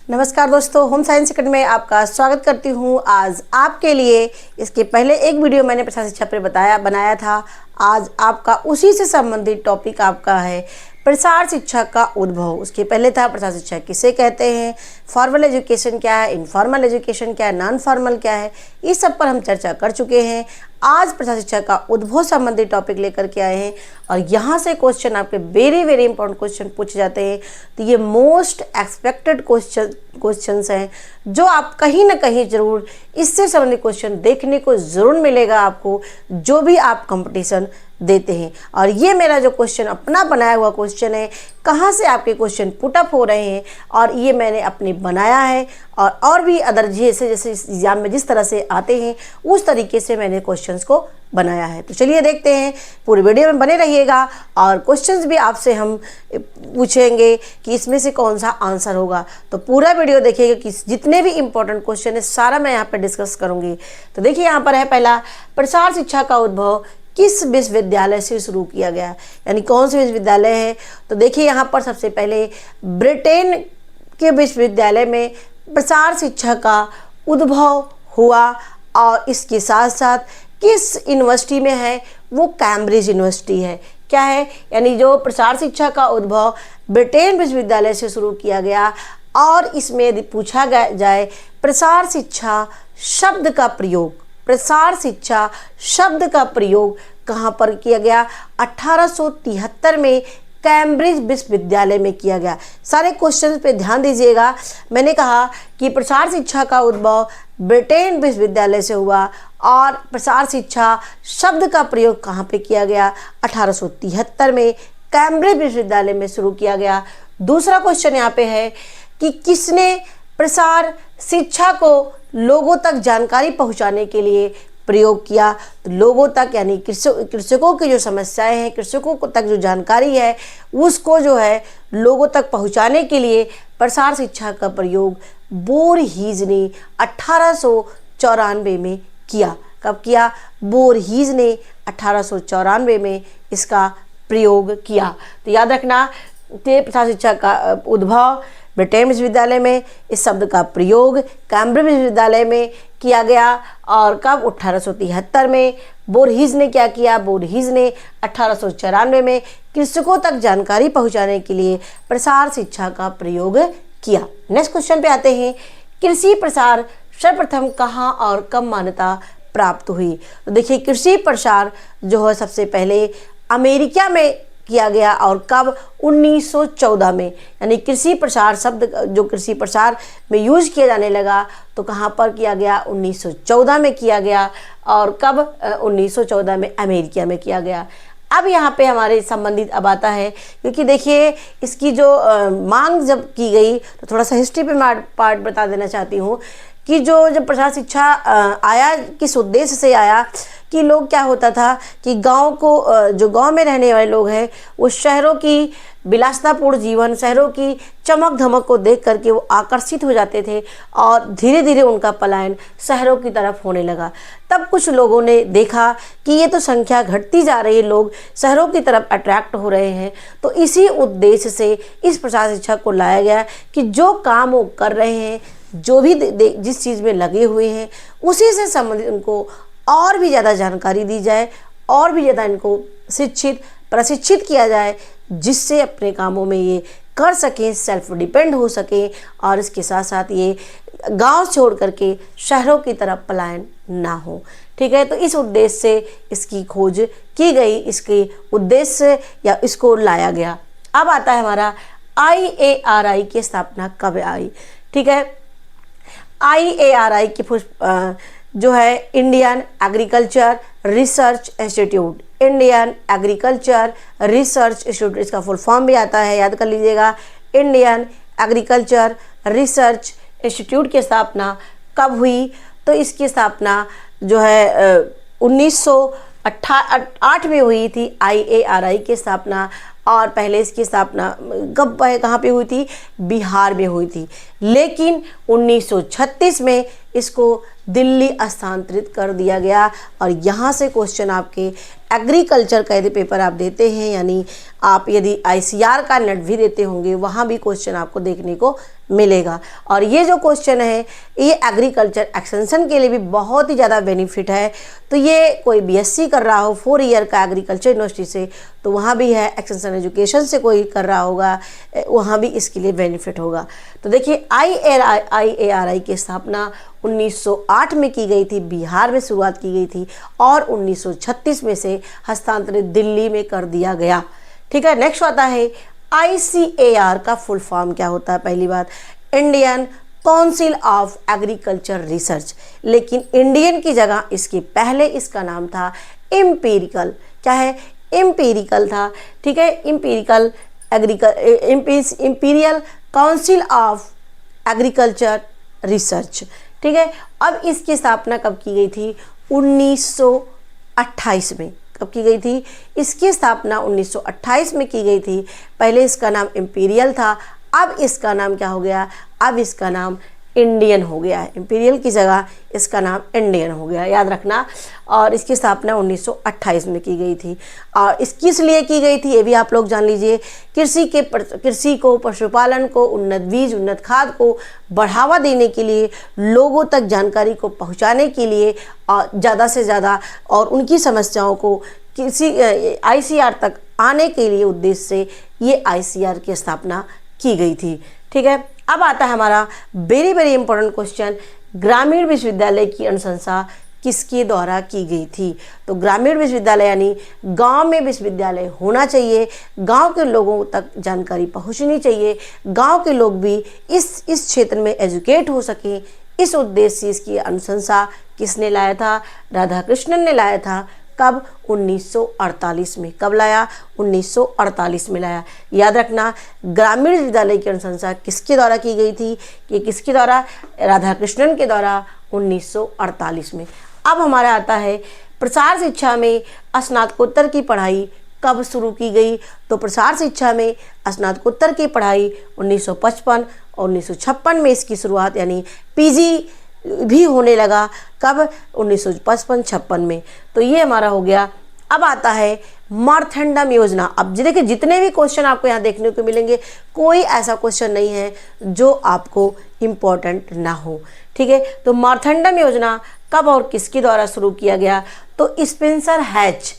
नमस्कार दोस्तों, home science second में आपका स्वागत करती हूँ। आज आपके लिए इसके पहले एक वीडियो मैंने प्रसार शिक्षा पर बनाया था। आज आपका उसी से संबंधित टॉपिक आपका है प्रसार शिक्षा का उद्भव। उसके पहले था प्रसार शिक्षा किसे कहते हैं, फॉर्मल एजुकेशन क्या है, इनफॉर्मल एजुकेशन क्या है, नॉन फॉर्मल क्या है, इस सब पर हम चर्चा कर चुके हैं। आज प्रसार शिक्षा का उद्भव संबंधी टॉपिक लेकर के आए हैं और यहाँ से क्वेश्चन आपके वेरी इंपॉर्टेंट क्वेश्चन पूछे जाते हैं। तो ये मोस्ट एक्सपेक्टेड क्वेश्चंस हैं जो आप कहीं ना कहीं ज़रूर इससे संबंधित क्वेश्चन देखने को ज़रूर मिलेगा आपको, जो भी आप कंपटीशन देते हैं। और ये मेरा जो क्वेश्चन अपना बनाया हुआ क्वेश्चन है, कहाँ से आपके क्वेश्चन पुटअप हो रहे हैं और ये मैंने अपने बनाया है और भी अदर जैसे एग्जाम में जिस तरह से आते हैं उस तरीके से मैंने क्वेश्चंस को बनाया है। तो चलिए देखते हैं, पूरी वीडियो में बने रहिएगा और क्वेश्चंस भी आपसे हम पूछेंगे कि इसमें से कौन सा आंसर होगा। तो पूरा वीडियो देखिएगा कि जितने भी इंपॉर्टेंट क्वेश्चन है सारा मैं यहाँ पर डिस्कस करूँगी। तो देखिए यहाँ पर है पहला, प्रसार शिक्षा का उद्भव किस विश्वविद्यालय से शुरू किया गया, यानी कौन से विश्वविद्यालय है। तो देखिए यहाँ पर सबसे पहले ब्रिटेन के विश्वविद्यालय में प्रसार शिक्षा का उद्भव हुआ और इसके साथ साथ किस यूनिवर्सिटी में है, वो कैम्ब्रिज यूनिवर्सिटी है। क्या है, यानी जो प्रसार शिक्षा का उद्भव ब्रिटेन विश्वविद्यालय से शुरू किया गया। और इसमें यदि पूछा जाए प्रसार शिक्षा शब्द का प्रयोग, प्रसार शिक्षा शब्द का प्रयोग कहाँ पर किया गया, 1873 में कैम्ब्रिज विश्वविद्यालय में किया गया। सारे क्वेश्चंस पे ध्यान दीजिएगा। मैंने कहा कि प्रसार शिक्षा का उद्भव ब्रिटेन विश्वविद्यालय से हुआ और प्रसार शिक्षा शब्द का प्रयोग कहाँ पे किया गया, 1873 में कैम्ब्रिज विश्वविद्यालय में शुरू किया गया। दूसरा क्वेश्चन यहाँ पे है कि किसने प्रसार शिक्षा को लोगों तक जानकारी पहुंचाने के लिए प्रयोग किया। तो लोगों तक यानी कृषकों की जो समस्याएं हैं, कृषकों को तक जो जानकारी है उसको जो है लोगों तक पहुंचाने के लिए प्रसार शिक्षा का प्रयोग बोरहीज ने 1894 में किया। कब किया, बोरहीज ने 1894 में इसका प्रयोग किया। तो याद रखना, प्रसार शिक्षा का उद्भव ब्रिटेन विश्वविद्यालय में, इस शब्द का प्रयोग कैम्ब्रिज विश्वविद्यालय में किया गया और कब, 1873 में। बोरहीज ने क्या किया, बोरहीज ने 1894 में कृषकों तक जानकारी पहुंचाने के लिए प्रसार शिक्षा का प्रयोग किया। नेक्स्ट क्वेश्चन पे आते हैं, कृषि प्रसार सर्वप्रथम कहाँ और कब मान्यता प्राप्त हुई। तो देखिए, कृषि प्रसार जो है सबसे पहले अमेरिका में किया गया और कब, 1914 में। यानी कृषि प्रसार शब्द जो कृषि प्रसार में यूज किया जाने लगा तो कहाँ पर किया गया, 1914 में किया गया और कब, 1914 में अमेरिका में किया गया। अब यहाँ पे हमारे संबंधित अब आता है, क्योंकि देखिए इसकी जो मांग जब की गई तो थोड़ा सा हिस्ट्री पे पार्ट बता देना चाहती हूँ कि जब प्रसार शिक्षा आया किस उद्देश्य से आया कि लोग क्या होता था कि जो गांव में रहने वाले लोग हैं वो शहरों की विलासतापूर्ण जीवन, शहरों की चमक धमक को देख करके वो आकर्षित हो जाते थे और धीरे धीरे उनका पलायन शहरों की तरफ होने लगा। तब कुछ लोगों ने देखा कि ये तो संख्या घटती जा रही है, लोग शहरों की तरफ अट्रैक्ट हो रहे हैं। तो इसी उद्देश्य से इस प्रसार शिक्षा को लाया गया कि जो काम वो कर रहे हैं, जो भी जिस चीज़ में लगे हुए हैं, उसी से संबंधित उनको और भी ज़्यादा जानकारी दी जाए और भी ज़्यादा इनको प्रशिक्षित किया जाए, जिससे अपने कामों में ये कर सकें, सेल्फ डिपेंड हो सकें और इसके साथ साथ ये गांव छोड़ करके शहरों की तरफ पलायन ना हो। ठीक है, तो इस उद्देश्य से इसकी खोज की गई, इसके उद्देश्य या इसको लाया गया। अब आता है हमारा IARI की स्थापना कब आई। ठीक है, IARI की जो है Indian agriculture research institute, Indian agriculture research institute, इसका फुल फॉर्म भी आता है, याद कर लीजिएगा। इंडियन एग्रीकल्चर रिसर्च इंस्टीट्यूट की स्थापना कब हुई, तो इसकी स्थापना जो है 1908 में हुई थी IARI की स्थापना। और पहले इसकी स्थापना कहाँ पे हुई थी, बिहार में हुई थी। लेकिन 1936 में इसको दिल्ली स्थानांतरित कर दिया गया। और यहाँ से क्वेश्चन आपके एग्रीकल्चर का यदि पेपर आप देते हैं, यानी आप यदि आईसीआर का नेट भी देते होंगे, वहाँ भी क्वेश्चन आपको देखने को मिलेगा। और ये जो क्वेश्चन है ये एग्रीकल्चर एक्सटेंशन के लिए भी बहुत ही ज़्यादा बेनिफिट है। तो ये कोई बीएससी कर रहा हो 4 ईयर का एग्रीकल्चर यूनिवर्सिटी से, तो वहाँ भी है, एक्सटेंशन एजुकेशन से कोई कर रहा होगा वहाँ भी इसके लिए बेनिफिट होगा। तो देखिए IARI की स्थापना 1908 में की गई थी, बिहार में शुरुआत की गई थी और 1936 में से हस्तांतरित दिल्ली में कर दिया गया। ठीक है, नेक्स्ट आता है ICAR का फुल फॉर्म क्या होता है। पहली बात, Indian council of agriculture research, लेकिन इंडियन की जगह इसके पहले इसका नाम था एम्पिरिकल। क्या है? एम्पिरिकल था। ठीक है, imperial council of agriculture research. ठीक है, अब इसकी स्थापना कब की गई थी? 1928 में। कब की गई थी? इसकी स्थापना 1928 में की गई थी। पहले इसका नाम इंपीरियल था, अब इसका नाम क्या हो गया? अब इसका नाम इंडियन हो गया है। इंपीरियल की जगह इसका नाम इंडियन हो गया, याद रखना। और इसकी स्थापना 1928 में की गई थी। और इसकी इसलिए की गई थी ये भी आप लोग जान लीजिए, कृषि को, पशुपालन को, उन्नत बीज, उन्नत खाद को बढ़ावा देने के लिए, लोगों तक जानकारी को पहुंचाने के लिए और ज़्यादा से ज़्यादा और उनकी समस्याओं को किसी ICR तक आने के लिए उद्देश्य से ये ICR की स्थापना की गई थी। ठीक है, अब आता है हमारा वेरी वेरी इंपॉर्टेंट क्वेश्चन, ग्रामीण विश्वविद्यालय की अनुशंसा किसके द्वारा की गई थी? तो ग्रामीण विश्वविद्यालय यानी गांव में विश्वविद्यालय होना चाहिए, गांव के लोगों तक जानकारी पहुंचनी चाहिए, गांव के लोग भी इस क्षेत्र में एजुकेट हो सकें। इस उद्देश्य से इसकी अनुशंसा किसने लाया था? राधाकृष्णन ने लाया था। कब? 1948 में। कब लाया? 1948 में लाया। याद रखना, ग्रामीण विश्वविद्यालय की अनुशंसा किसके द्वारा की गई थी? कि किसके द्वारा? राधाकृष्णन के द्वारा 1948 में। अब हमारा आता है प्रसार शिक्षा में स्नातकोत्तर की पढ़ाई कब शुरू की गई? तो प्रसार शिक्षा में स्नातकोत्तर की पढ़ाई 1955 और 1956 में इसकी शुरुआत, यानी PG भी होने लगा। कब? 1955-56 में। तो ये हमारा हो गया। अब आता है मार्थेंडम योजना। अब देखिए जितने भी क्वेश्चन आपको यहाँ देखने को मिलेंगे, कोई ऐसा क्वेश्चन नहीं है जो आपको इम्पोर्टेंट ना हो। ठीक है, तो मार्थेंडम योजना कब और किसके द्वारा शुरू किया गया? तो स्पेंसर हैच।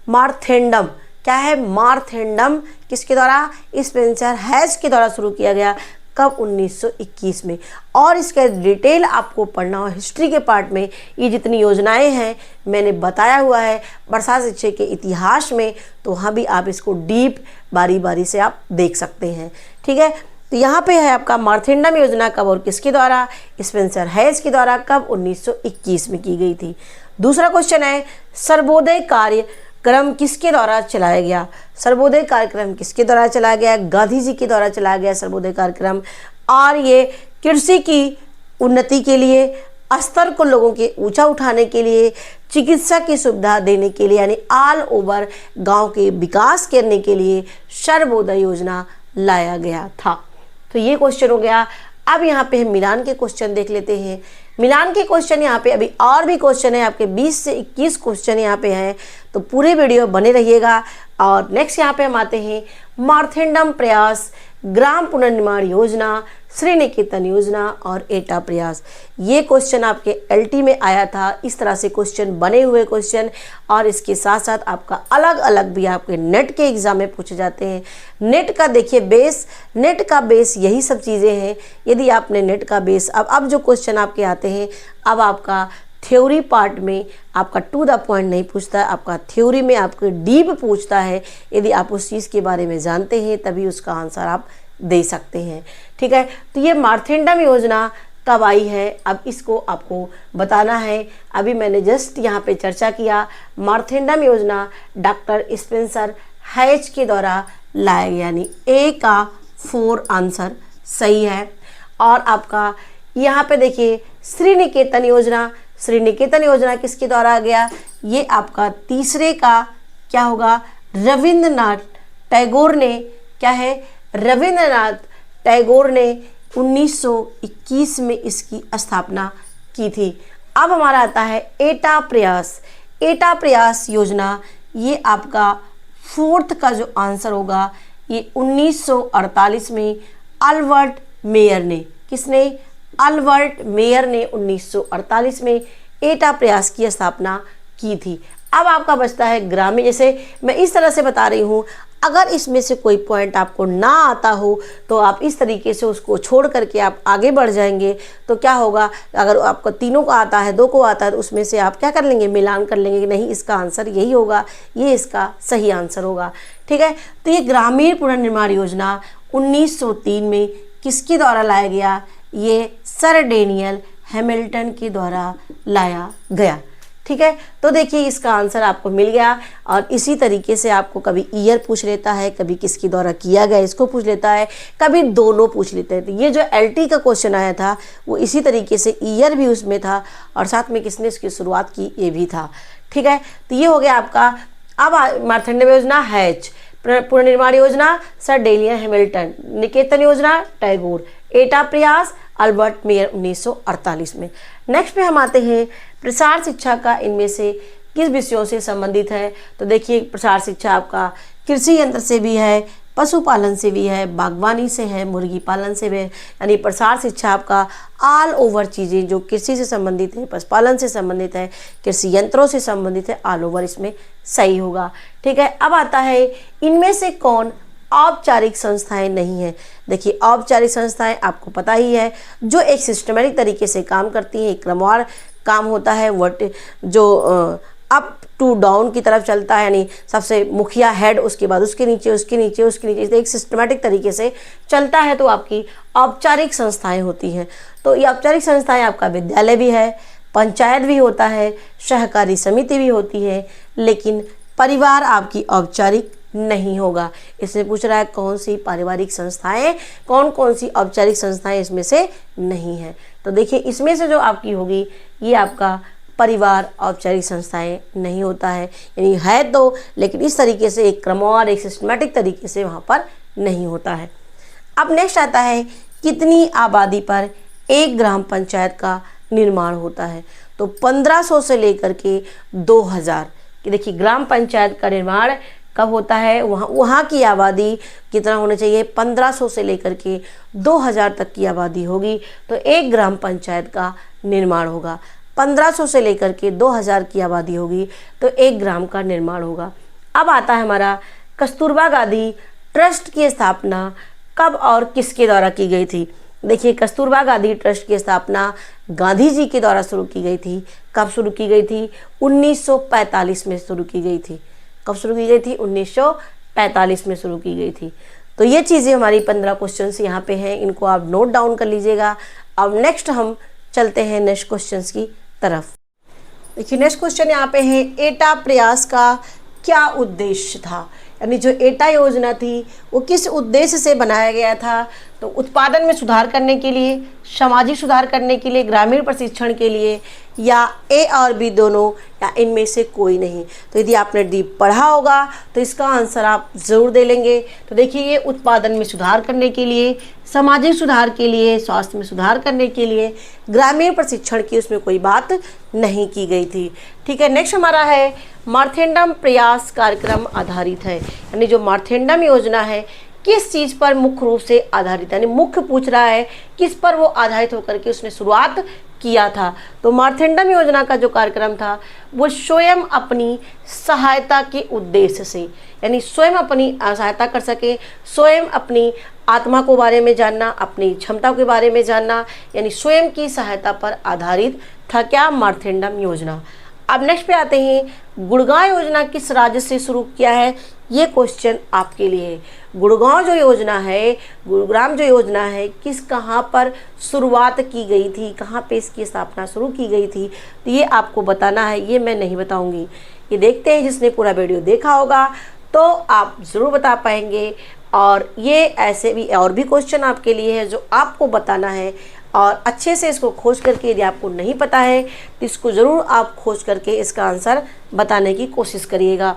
मार्थेंडम क्या है? मार्थेंडम किसके द्वारा? स्पेंसर हैच के द्वारा शुरू किया गया। कब? 1921 में। और इसका डिटेल आपको पढ़ना हो हिस्ट्री के पार्ट में, ये जितनी योजनाएं हैं मैंने बताया हुआ है प्रसार शिक्षा के इतिहास में, तो वहाँ भी आप इसको डीप बारी बारी से आप देख सकते हैं। ठीक है, तो यहाँ पे है आपका मार्थेंडम योजना कब और किसके द्वारा? स्पेंसर हैच के द्वारा। कब? 1921 में की गई थी। दूसरा क्वेश्चन है सर्वोदय कार्यक्रम किसके द्वारा चलाया गया? सर्वोदय कार्यक्रम किसके द्वारा चलाया गया? गांधी जी के द्वारा चलाया गया सर्वोदय कार्यक्रम। और ये कृषि की उन्नति के लिए, स्तर को लोगों के ऊंचा उठाने के लिए, चिकित्सा की सुविधा देने के लिए, यानी ऑल ओवर गांव के विकास करने के लिए सर्वोदय योजना लाया गया था। तो ये क्वेश्चन हो गया। अब यहाँ पे हम मिलान के क्वेश्चन देख लेते हैं। मिलान के क्वेश्चन यहाँ पे अभी और भी क्वेश्चन है, आपके 20 से 21 क्वेश्चन यहाँ पे हैं, तो पूरे वीडियो बने रहिएगा। और नेक्स्ट यहाँ पे हम आते हैं मार्थेंडम प्रयास, ग्राम पुनर्निर्माण योजना, श्री निकेतन योजना और एटा प्रयास। ये क्वेश्चन आपके LT में आया था। इस तरह से क्वेश्चन बने हुए क्वेश्चन, और इसके साथ साथ आपका अलग अलग भी आपके नेट के एग्जाम में पूछे जाते हैं। नेट का देखिए बेस, नेट का बेस यही सब चीज़ें हैं। यदि आपने नेट का बेस, अब जो क्वेश्चन आपके आते हैं, अब आपका थ्योरी पार्ट में आपका टू द पॉइंट नहीं पूछता है, आपका थ्योरी में आपको डीप पूछता है। यदि आप उस चीज़ के बारे में जानते हैं तभी उसका आंसर आप दे सकते हैं। ठीक है, तो ये मार्थेंडम योजना कब आई है, अब इसको आपको बताना है। अभी मैंने जस्ट यहाँ पे चर्चा किया, मार्थेंडम योजना डॉक्टर स्पेंसर हैच के द्वारा लाया गया, यानी A का 4 आंसर सही है। और आपका यहाँ पे देखिए श्री निकेतन योजना, श्री निकेतन योजना किसके द्वारा आ गया? ये आपका तीसरे का क्या होगा? रविंद्रनाथ टैगोर ने, क्या है? रविंद्रनाथ टैगोर ने 1921 में इसकी स्थापना की थी। अब हमारा आता है एटा प्रयास। एटा प्रयास योजना, ये आपका फोर्थ का जो आंसर होगा, ये 1948 में अल्बर्ट मेयर ने, किसने? अल्बर्ट मेयर ने 1948 में एटा प्रयास की स्थापना की थी। अब आपका बचता है ग्रामीण। जैसे मैं इस तरह से बता रही हूँ, अगर इसमें से कोई पॉइंट आपको ना आता हो तो आप इस तरीके से उसको छोड़ करके आप आगे बढ़ जाएंगे। तो क्या होगा, अगर आपको तीनों को आता है, दो को आता है, तो उसमें से आप क्या कर लेंगे, मिलान कर लेंगे कि नहीं इसका आंसर यही होगा, ये इसका सही आंसर होगा। ठीक है, तो ये ग्रामीण पुनर्निर्माण योजना 1903 में किसके द्वारा लाया गया? ये सर डेनियल हैमिल्टन के द्वारा लाया गया। ठीक है, तो देखिए इसका आंसर आपको मिल गया। और इसी तरीके से आपको कभी ईयर पूछ लेता है, कभी किसके द्वारा किया गया इसको पूछ लेता है, कभी दोनों पूछ लेते हैं। तो ये जो एलटी का क्वेश्चन आया था वो इसी तरीके से ईयर भी उसमें था और साथ में किसने इसकी शुरुआत की ये भी था। ठीक है, तो ये हो गया आपका। अब मार्कंडेय योजना हैच, पुनर्निर्माण योजना सर डेनियल हैमिल्टन, निकेतन योजना टैगोर, एटा प्रयास अल्बर्ट मेयर 1948 में। नेक्स्ट पे हम आते हैं प्रसार शिक्षा का इनमें से किस विषयों से संबंधित है। तो देखिए प्रसार शिक्षा आपका कृषि यंत्र से भी है, पशुपालन से भी है, बागवानी से है, मुर्गी पालन से भी है। यानी प्रसार शिक्षा आपका ऑल ओवर चीज़ें जो कृषि से संबंधित है, पशुपालन से संबंधित है, कृषि यंत्रों से संबंधित है, ऑल ओवर इसमें सही होगा। ठीक है, अब आता है इनमें से कौन औपचारिक संस्थाएं नहीं है। देखिए औपचारिक संस्थाएं आपको पता ही है, जो एक सिस्टमेटिक तरीके से काम करती हैं, एक क्रमवार काम होता है, जो अप टू डाउन की तरफ चलता है, यानी सबसे मुखिया हेड, उसके बाद उसके नीचे, उसके नीचे, उसके नीचे, एक सिस्टमेटिक तरीके से चलता है, तो आपकी औपचारिक संस्थाएं होती हैं। तो ये औपचारिक संस्थाएं आपका विद्यालय भी है, पंचायत भी होता है, सहकारी समिति भी होती है, लेकिन परिवार आपकी औपचारिक नहीं होगा। इसमें पूछ रहा है कौन सी पारिवारिक संस्थाएं, कौन कौन सी औपचारिक संस्थाएं इसमें से नहीं है। तो देखिए इसमें से जो आपकी होगी ये आपका परिवार औपचारिक संस्थाएं नहीं होता है, यानी है तो, लेकिन इस तरीके से एक क्रमवार, एक सिस्टमेटिक तरीके से वहाँ पर नहीं होता है। अब नेक्स्ट आता है कितनी आबादी पर एक ग्राम पंचायत का निर्माण होता है। तो 1500 से लेकर के 2000 कि देखिए ग्राम पंचायत का निर्माण कब होता है, वहाँ की आबादी कितना होना चाहिए, 1500 से लेकर के 2000 तक की आबादी होगी तो एक ग्राम पंचायत का निर्माण होगा। 1500 से लेकर के 2000 की आबादी होगी तो एक ग्राम का निर्माण होगा। अब आता है हमारा कस्तूरबा गांधी ट्रस्ट की स्थापना कब और किसके द्वारा की गई थी। देखिए कस्तूरबा गांधी ट्रस्ट की स्थापना गांधी जी के द्वारा शुरू की गई थी। कब शुरू की गई थी? 1945 में शुरू की गई थी। कब शुरू की गई थी? 1945 में शुरू की गई थी। तो ये चीज़ें हमारी 15 क्वेश्चंस यहाँ पे हैं, इनको आप नोट डाउन कर लीजिएगा। अब नेक्स्ट हम चलते हैं नेक्स्ट क्वेश्चंस की तरफ। देखिए नेक्स्ट क्वेश्चन यहाँ पे है एटा प्रयास का क्या उद्देश्य था, यानी जो एटा योजना थी वो किस उद्देश्य से बनाया गया था। तो उत्पादन में सुधार करने के लिए, सामाजिक सुधार करने के लिए, ग्रामीण प्रशिक्षण के लिए, या ए और बी दोनों, या इनमें से कोई नहीं। तो यदि आपने डी पढ़ा होगा तो इसका आंसर आप ज़रूर दे लेंगे। तो देखिए ये उत्पादन में सुधार करने के लिए, सामाजिक सुधार के लिए, स्वास्थ्य में सुधार करने के लिए, ग्रामीण प्रशिक्षण की उसमें कोई बात नहीं की गई थी। ठीक है, नेक्स्ट हमारा है मार्थेंडम प्रयास कार्यक्रम आधारित है, यानी जो मार्थेंडम योजना है किस चीज़ पर मुख्य रूप से आधारित, यानी मुख्य पूछ रहा है किस पर वो आधारित होकर के उसने शुरुआत किया था। तो मार्थेंडम योजना का जो कार्यक्रम था वो स्वयं अपनी सहायता के उद्देश्य से, यानी स्वयं अपनी सहायता कर सके, स्वयं अपनी आत्मा को बारे में जानना, अपनी क्षमता के बारे में जानना, यानी स्वयं की सहायता पर आधारित था क्या? मार्थेंडम योजना। अब नेक्स्ट पे आते हैं गुड़गांव योजना किस राज्य से शुरू किया है, ये क्वेश्चन आपके लिए है। गुड़गांव जो योजना है, गुरुग्राम जो योजना है, कहाँ पर शुरुआत की गई थी, कहाँ पे इसकी स्थापना शुरू की गई थी, तो ये आपको बताना है, ये मैं नहीं बताऊंगी। ये देखते हैं जिसने पूरा वीडियो देखा होगा तो आप ज़रूर बता पाएंगे। और ये ऐसे भी और भी क्वेश्चन आपके लिए है जो आपको बताना है, और अच्छे से इसको खोज करके, यदि आपको नहीं पता है तो इसको ज़रूर आप खोज करके इसका आंसर बताने की कोशिश करिएगा।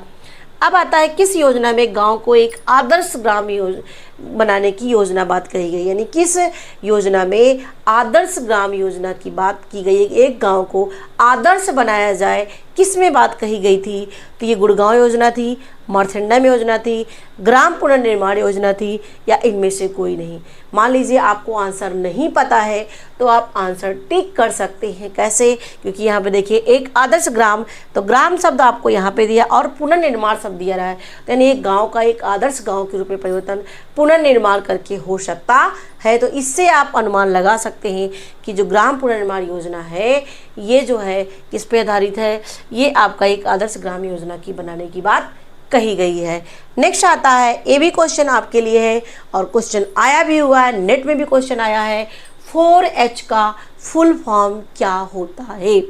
अब आता है किस योजना में गांव को एक आदर्श ग्राम बनाने की योजना बात कही गई, यानी किस योजना में आदर्श ग्राम योजना की बात की गई है, एक गांव को आदर्श बनाया जाए, किस में बात कही गई थी। तो ये गुड़गांव योजना थी, मारथंडा में योजना थी, ग्राम पुनर्निर्माण योजना थी, या इनमें से कोई नहीं। मान लीजिए आपको आंसर नहीं पता है तो आप आंसर टिक कर सकते हैं। कैसे? क्योंकि यहाँ पे देखिए एक आदर्श ग्राम, तो ग्राम शब्द आपको यहाँ पे दिया और पुनर्निर्माण शब्द दिया रहा है, तो यानी एक गांव का एक आदर्श गांव के रूप में परिवर्तन पुनर्निर्माण करके हो सकता है। तो इससे आप अनुमान लगा सकते हैं कि जो ग्राम पुनर्निर्माण योजना है ये जो है किस पे आधारित है, ये आपका एक आदर्श ग्राम योजना की बनाने की बात कही गई है। नेक्स्ट आता है, ये भी क्वेश्चन आपके लिए है और क्वेश्चन आया भी हुआ है, नेट में भी क्वेश्चन आया है। 4H का फुल फॉर्म क्या होता है?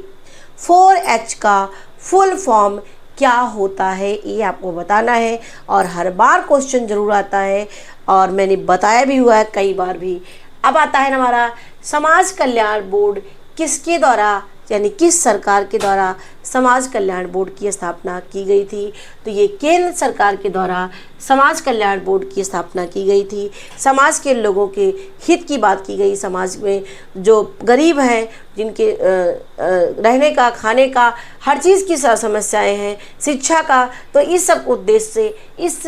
4H का फुल फॉर्म क्या होता है ये आपको बताना है, और हर बार क्वेश्चन जरूर आता है और मैंने बताया भी हुआ है कई बार भी। अब आता है हमारा समाज कल्याण बोर्ड किसके द्वारा, यानी किस सरकार के द्वारा समाज कल्याण बोर्ड की स्थापना की गई थी। तो ये केंद्र सरकार के द्वारा समाज कल्याण बोर्ड की स्थापना की गई थी। समाज के लोगों के हित की बात की गई, समाज में जो गरीब हैं, जिनके रहने का, खाने का, हर चीज़ की समस्याएं हैं, शिक्षा का, तो इस सब उद्देश्य से इस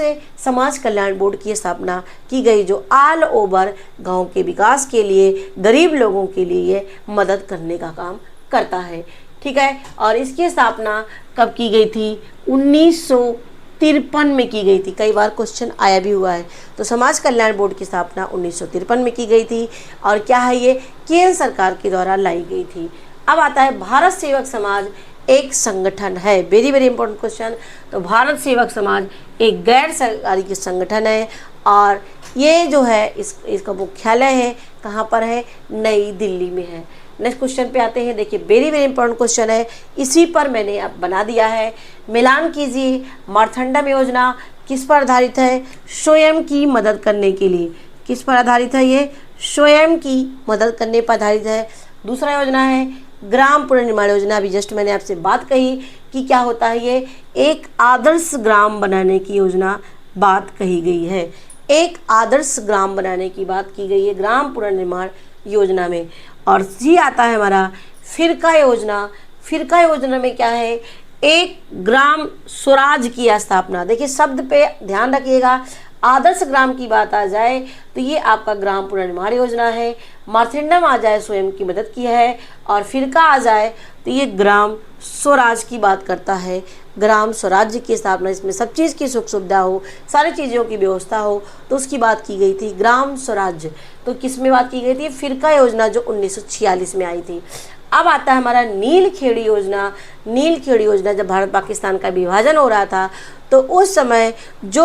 समाज कल्याण बोर्ड की स्थापना की गई, जो ऑल ओवर गाँव के विकास के लिए, गरीब लोगों के लिए मदद करने का काम करता है। ठीक है, और इसकी स्थापना कब की गई थी? 1953 में की गई थी। कई बार क्वेश्चन आया भी हुआ है। तो समाज कल्याण बोर्ड की स्थापना 1953 में की गई थी, और क्या है ये? केंद्र सरकार के द्वारा लाई गई थी। अब आता है भारत सेवक समाज एक संगठन है, वेरी वेरी इंपॉर्टेंट क्वेश्चन। तो भारत सेवक समाज एक गैर सरकारी संगठन है, और ये जो है इसका मुख्यालय है कहाँ पर है? नई दिल्ली में है। नेक्स्ट क्वेश्चन पे आते हैं, देखिए वेरी वेरी इंपॉर्टेंट क्वेश्चन है, इसी पर मैंने अब बना दिया है। मिलान कीजिए, मारथंडा में योजना किस पर आधारित है? स्वयं की मदद करने के लिए। किस पर आधारित है ये? स्वयं की मदद करने पर आधारित है। दूसरा योजना है ग्राम पुनर्निर्माण योजना। अभी जस्ट मैंने आपसे बात कही कि क्या होता है ये? एक आदर्श ग्राम बनाने की योजना बात कही गई है। एक आदर्श ग्राम बनाने की बात की गई है ग्राम पुनर्निर्माण योजना में। और सी आता है हमारा फिरका योजना। फिरका योजना में क्या है? एक ग्राम स्वराज की स्थापना। देखिए शब्द पे ध्यान रखिएगा, आदर्श ग्राम की बात आ जाए तो ये आपका ग्राम पुनर्निर्माण योजना है, मारथंडम आ जाए स्वयं की मदद की है, और फिरका आ जाए तो ये ग्राम स्वराज की बात करता है। ग्राम स्वराज्य की स्थापना, इसमें सब चीज़ की सुख सुविधा हो, सारी चीज़ों की व्यवस्था हो, तो उसकी बात की गई थी ग्राम स्वराज्य। तो किस में बात की गई थी? फिरका योजना जो 1946 में आई थी। अब आता है हमारा नीलखेड़ी योजना। नीलखेड़ी योजना जब भारत पाकिस्तान का विभाजन हो रहा था तो उस समय जो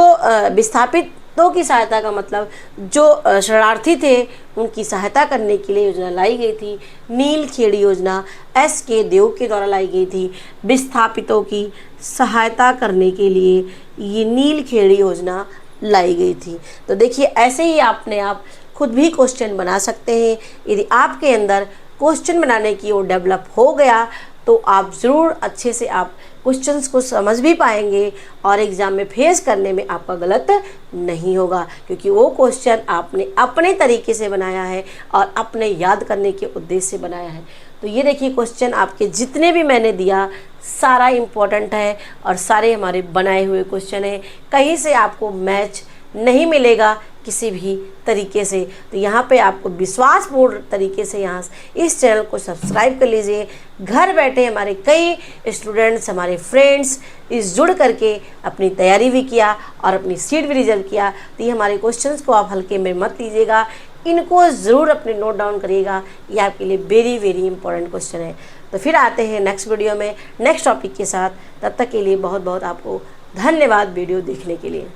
विस्थापितों की सहायता का मतलब जो शरणार्थी थे उनकी सहायता करने के लिए योजना लाई गई थी। नीलखेड़ी योजना SK देव के द्वारा लाई गई थी। विस्थापितों की सहायता करने के लिए ये नीलखेड़ी योजना लाई गई थी। तो देखिए ऐसे ही आपने आप खुद भी क्वेश्चन बना सकते हैं। यदि आपके अंदर क्वेश्चन बनाने की ओर डेवलप हो गया तो आप ज़रूर अच्छे से आप क्वेश्चंस को समझ भी पाएंगे और एग्ज़ाम में फेस करने में आपका गलत नहीं होगा, क्योंकि वो क्वेश्चन आपने अपने तरीके से बनाया है और अपने याद करने के उद्देश्य से बनाया है। तो ये देखिए क्वेश्चन आपके जितने भी मैंने दिया सारा इम्पोर्टेंट है और सारे हमारे बनाए हुए क्वेश्चन हैं, कहीं से आपको मैच नहीं मिलेगा किसी भी तरीके से। तो यहाँ पे आपको विश्वासपूर्ण तरीके से यहाँ इस चैनल को सब्सक्राइब कर लीजिए। घर बैठे हमारे कई स्टूडेंट्स, हमारे फ्रेंड्स इस जुड़ करके अपनी तैयारी भी किया और अपनी सीट भी रिजर्व किया। तो ये हमारे क्वेश्चंस को आप हल्के में मत लीजिएगा, इनको ज़रूर अपने नोट डाउन करिएगा। ये आपके लिए वेरी वेरी इंपॉर्टेंट क्वेश्चन है। तो फिर आते हैं नेक्स्ट वीडियो में नेक्स्ट टॉपिक के साथ। तब तक के लिए बहुत बहुत आपको धन्यवाद वीडियो देखने के लिए।